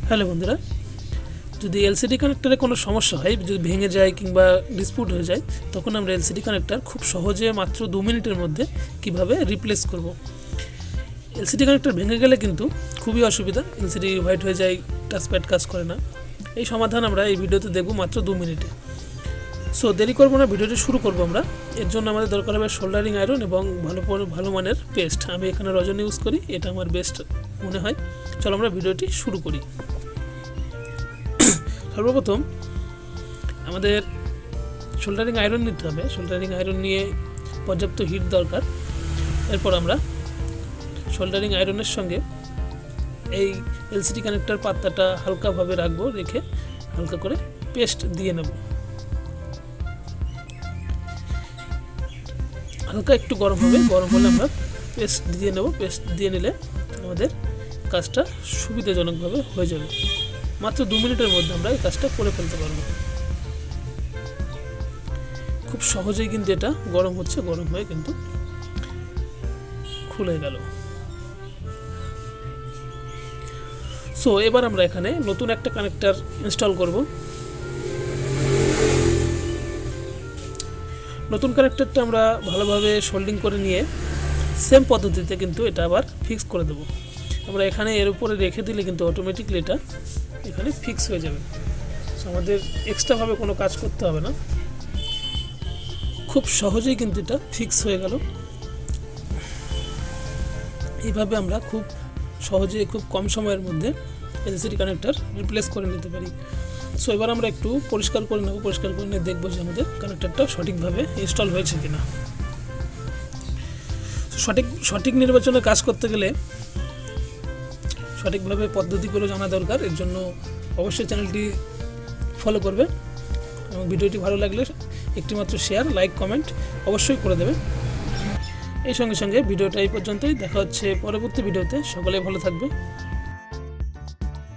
Hello বন্ধুরা, যদি LCD কানেক্টরে কোনো সমস্যা হয়, যদি ভেঙে যায় কিংবা ডিসপুট হয়ে যায়, তখন আমরা এলসিডি কানেক্টর খুব সহজে মাত্র 2 মিনিটের মধ্যে কিভাবে রিপ্লেস করব। এলসিডি কানেক্টর ভেঙে গেলে কিন্তু খুবই অসুবিধা, এলসিডি হোয়াইট হয়ে যায়, টাচপ্যাড কাজ করে না। এই সমাধান আমরা এই ভিডিওতে দেখব মাত্র 2 মিনিটে। সো দেরি করবো না, ভিডিওটি শুরু করব আমরা। এর জন্য আমাদের দরকার হবে সোল্ডারিং আয়রন এবং ভালো মানের পেস্ট। আমি এখানে রজন ইউজ করি, এটা আমার বেস্ট মনে হয়। চলো আমরা ভিডিওটি শুরু করি। সর্বপ্রথম আমাদের সোল্ডারিং আয়রন নিতে হবে। সোল্ডারিং আয়রন নিয়ে পর্যাপ্ত হিট দরকার। এরপর আমরা সোল্ডারিং আয়রনের সঙ্গে এই এলসিডি কানেক্টর পাত্তাটা হালকাভাবে রাখবো, রেখে হালকা করে পেস্ট দিয়ে নেব। হালকা একটু গরম হবে, গরম হলে আমরা পেস্ট দিয়ে নেব। পেস্ট দিয়ে নিলে আমাদের কাজটা সুবিধাজনকভাবে হয়ে যাবে। মাত্র 2 মিনিটের মধ্যে আমরা এই কাজটা করে ফেলতে পারবো। খুব সহজেই কিন্তু এটা গরম হচ্ছে, গরম হয়ে কিন্তু খুলে গেল। সো এবার আমরা এখানে নতুন একটা কানেক্টর ইনস্টল করব। নতুন কানেক্টরটা আমরা ভালোভাবে সোল্ডিং করে নিয়ে সেম পদ্ধতিতে কিন্তু এটা আবার ফিক্স করে দেব। আমরা এখানে এর উপরে রেখে দিলে কিন্তু অটোমেটিকলি এটা এখানে ফিক্স হয়ে যাবে। আমাদের এক্সট্রাভাবে কোনো কাজ করতে হবে না, খুব সহজেই কিন্তু এটা ফিক্স হয়ে গেল। এইভাবে আমরা খুব সহজে খুব কম সময়ের মধ্যে এলসিডি কানেক্টর রিপ্লেস করে নিতে পারি। সো এবার আমরা একটু পরিষ্কার করে নেব। পরিষ্কার করে নিয়ে দেখবো যে আমাদের কানেক্টরটা সঠিকভাবে ইনস্টল হয়েছে কিনা। সঠিক নির্বাচনে কাজ করতে গেলে সঠিকভাবে পদ্ধতিগুলো জানা দরকার। এর জন্য অবশ্যই চ্যানেলটি ফলো করবে এবং ভিডিওটি ভালো লাগলে একটি মাত্র শেয়ার, লাইক, কমেন্ট অবশ্যই করে দেবে। এই সঙ্গে সঙ্গে ভিডিওটা এই পর্যন্তই। দেখা হচ্ছে পরবর্তী ভিডিওতে। সকলে ভালো থাকবে।